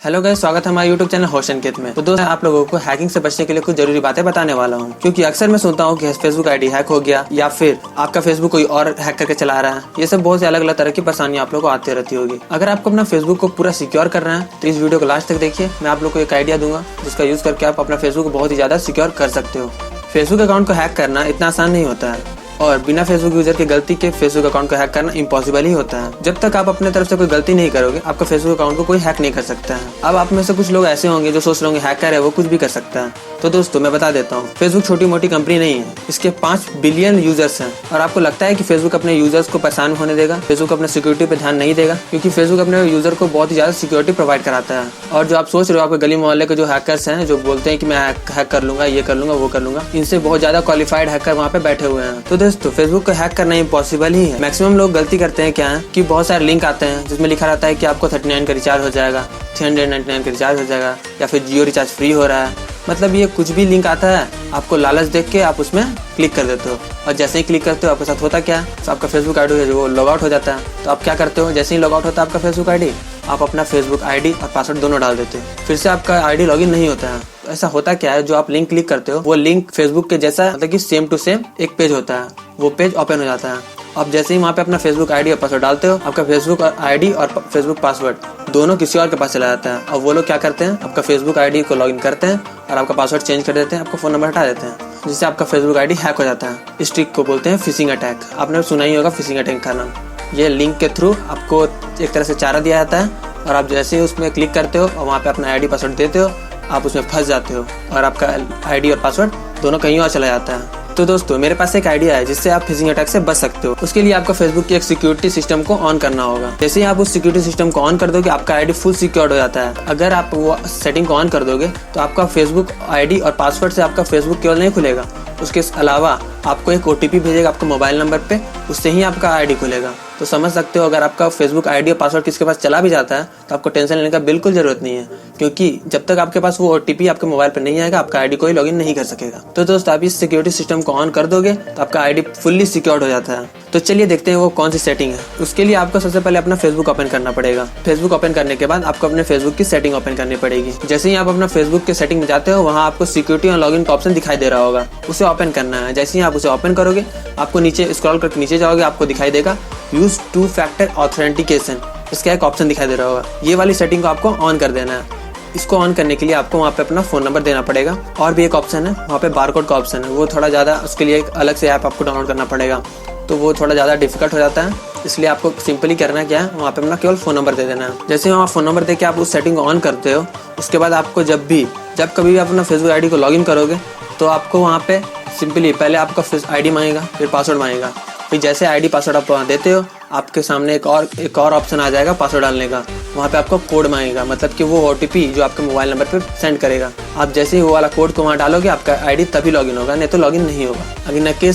Hello guys, स्वागत है हमारे यूट्यूब चैनल होस्ट अंकित में। तो दोस्तों, आप लोगों को हैकिंग से बचने के लिए कुछ जरूरी बातें बताने वाला हूं, क्योंकि अक्सर मैं सुनता हूं कि फेसबुक आईडी हैक हो गया या फिर आपका फेसबुक कोई और हैक करके चला रहा है। ये सब बहुत से अलग अलग तरह की परेशानियां आप लोगों को आती रहती होगी। अगर आपको अपना फेसबुक को पूरा सिक्योर करना है तो इस वीडियो को लास्ट तक देखिए। मैं आप लोग को एक आइडिया दूंगा जिसका यूज करके आप अपना फेसबुक को बहुत ही ज्यादा सिक्योर कर सकते हो। फेसबुक अकाउंट को हैक करना इतना आसान नहीं होता है और बिना फेसबुक यूजर की गलती के फेसबुक अकाउंट को हैक करना इम्पॉसिबल ही होता है। जब तक आप अपने तरफ से कोई गलती नहीं करोगे, आपका फेसबुक अकाउंट को कोई हैक नहीं कर सकता है। अब आप में से कुछ लोग ऐसे होंगे जो सोच रहे होंगे हैकर है, वो कुछ भी कर सकता है। तो दोस्तों, मैं बता देता हूँ, फेसबुक छोटी मोटी कंपनी नहीं है। इसके 5 बिलियन यूजर्स हैं और आपको लगता है कि फेसबुक अपने यूजर्स को परेशान होने देगा, फेसबुक अपने सिक्योरिटी पे ध्यान नहीं देगा, क्योंकि फेसबुक अपने यूजर को बहुत ही ज्यादा सिक्योरिटी प्रोवाइड कराता है। और जो आप सोच रहे हो, आपके गली मोहल्ले के जो हैकर्स हैं जो बोलते हैं कि मैं हैक कर लूंगा, ये कर लूंगा, वो कर लूंगा, इनसे बहुत ज्यादा क्वालिफाइड हैकर वहाँ पे बैठे हुए हैं। तो दोस्तों, फेसबुक को हैक करना इम्पॉसिबल ही है। मैक्सिमम लोग गलती करते हैं क्या है कि बहुत सारे लिंक आते हैं जिसमें लिखा रहता है कि आपको 39 का रिचार्ज हो जाएगा, 399 का रिचार्ज हो जाएगा, या फिर जियो रिचार्ज फ्री हो रहा है। मतलब ये कुछ भी लिंक आता है, आपको लालच देख के आप उसमें क्लिक कर देते हो और जैसे ही क्लिक करते हो आपके साथ होता क्या है, तो आपका फेसबुक आईडी है जो वो लॉग आउट हो जाता है। तो आप क्या करते हो, जैसे ही लॉग आउट होता है आपका फेसबुक आईडी, आप अपना फेसबुक आईडी और पासवर्ड दोनों डाल देते हो। फिर से आपका आईडी लॉगिन नहीं होता है। तो ऐसा होता क्या है, जो आप लिंक क्लिक करते हो वो लिंक फेसबुक के जैसा, मतलब कि सेम टू सेम एक पेज होता है, वो पेज ओपन हो जाता है। आप जैसे ही वहाँ पे अपना फेसबुक आईडी और पासवर्ड डालते हो, आपका फेसबुक आईडी और फेसबुक पासवर्ड दोनों किसी और के पास चला जाता है। और वो लोग क्या करते हैं, आपका फेसबुक आईडी को लॉगिन करते हैं और आपका पासवर्ड चेंज कर देते हैं, आपका फोन नंबर हटा देते हैं, जिससे आपका फेसबुक आईडी हैक हो जाता है। इस ट्रिक को बोलते हैं फिशिंग अटैक। आपने सुना ही होगा फिशिंग अटैक का नाम। ये लिंक के थ्रू आपको एक तरह से चारा दिया जाता है और आप जैसे ही उसमें क्लिक करते हो और वहाँ पे अपना आईडी पासवर्ड देते हो, आप उसमें फंस जाते हो और आपका आईडी और पासवर्ड दोनों कहीं और चला जाता है। तो दोस्तों, मेरे पास एक आइडिया है जिससे आप फिशिंग अटैक से बच सकते हो। उसके लिए आपको फेसबुक के एक सिक्योरिटी सिस्टम को ऑन करना होगा। जैसे ही आप उस सिक्योरिटी सिस्टम को ऑन कर दोगे, आपका आईडी फुल सिक्योर्ड हो जाता है। अगर आप वो सेटिंग को ऑन कर दोगे तो आपका फेसबुक आईडी और पासवर्ड से आपका फेसबुक केवल नहीं खुलेगा, उसके अलावा आपको एक OTP भेजेगा आपको मोबाइल नंबर पे, उससे ही आपका आईडी खुलेगा। तो समझ सकते हो, अगर आपका फेसबुक आईडी और पासवर्ड किसके पास चला भी जाता है तो आपको टेंशन लेने का बिल्कुल जरूरत नहीं है, क्योंकि जब तक आपके पास वो OTP आपके मोबाइल पे नहीं आएगा, आपका आईडी कोई लॉगिन नहीं कर सकेगा। तो दोस्तों, आप इस सिक्योरिटी सिस्टम को ऑन कर दोगे तो आपका आईडी फुल्ली सिक्योर्ड हो जाता है। तो चलिए देखते हैं वो कौन सी सेटिंग है। उसके लिए आपको सबसे पहले अपना फेसबुक ओपन करना पड़ेगा। फेसबुक ओपन करने के बाद आपको अपने फेसबुक की सेटिंग ओपन करनी पड़ेगी। जैसे ही आप अपना फेसबुक के सेटिंग में जाते हो, वहाँ आपको सिक्योरिटी और लॉगिन का ऑप्शन दिखाई दे रहा होगा, उसे ओपन करना है। जैसे ही आप उसे ओपन करोगे, आपको नीचे स्क्रॉल करके नीचे जाओगे, आपको दिखाई देगा यूज 2 फैक्टर ऑथेंटिकेशन। इसका एक ऑप्शन दिखाई दे रहा होगा। ये वाली सेटिंग को आपको ऑन कर देना है। इसको ऑन करने के लिए आपको वहाँ पे अपना फोन नंबर देना पड़ेगा। और भी एक ऑप्शन है, वहाँ पे बारकोड का ऑप्शन है, वो थोड़ा ज़्यादा, उसके लिए एक अलग से ऐप आपको डाउनलोड करना पड़ेगा, तो वो थोड़ा ज़्यादा डिफिकल्ट हो जाता है। इसलिए आपको सिंपली करना क्या है, वहाँ पे अपना केवल फ़ोन नंबर दे देना है। जैसे वहाँ फ़ोन नंबर दे के आप उस सेटिंग को ऑन करते हो, उसके बाद आपको जब कभी भी आप अपना फेसबुक आईडी को लॉगिन करोगे तो आपको वहाँ पे सिंपली पहले आपका आईडी मांगेगा, फिर पासवर्ड मांगेगा। फिर जैसे आईडी पासवर्ड आप वहाँ देते हो, आपके सामने एक और ऑप्शन आ जाएगा पासवर्ड डालने का। वहाँ पे आपको कोड मांगेगा, मतलब कि वो OTP जो आपके मोबाइल नंबर पे सेंड करेगा। आप जैसे ही वो वाला कोड को वहाँ डालोगे, आपका आईडी तभी लॉगिन होगा, नहीं तो लॉगिन नहीं होगा।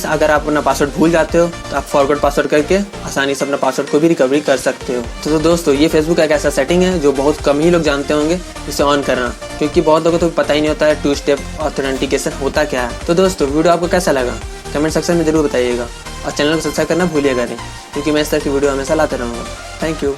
अगर आप अपना पासवर्ड भूल जाते हो तो आप फॉरगॉट पासवर्ड करके आसानी से अपना पासवर्ड को भी रिकवरी कर सकते हो। तो दोस्तों, ये फेसबुक एक ऐसा सेटिंग है जो बहुत कम ही लोग जानते होंगे इसे ऑन करना, क्योंकि बहुत लोगों को तो पता ही नहीं होता है 2 स्टेप ऑथेंटिकेशन होता क्या है। तो दोस्तों, वीडियो आपको कैसा लगा कमेंट सेक्शन में जरूर बताइएगा और चैनल को सब्सक्राइब करना भूलिएगा नहीं, क्योंकि मैं इस तरह की वीडियो हमेशा लाते रहूँगा। Thank you.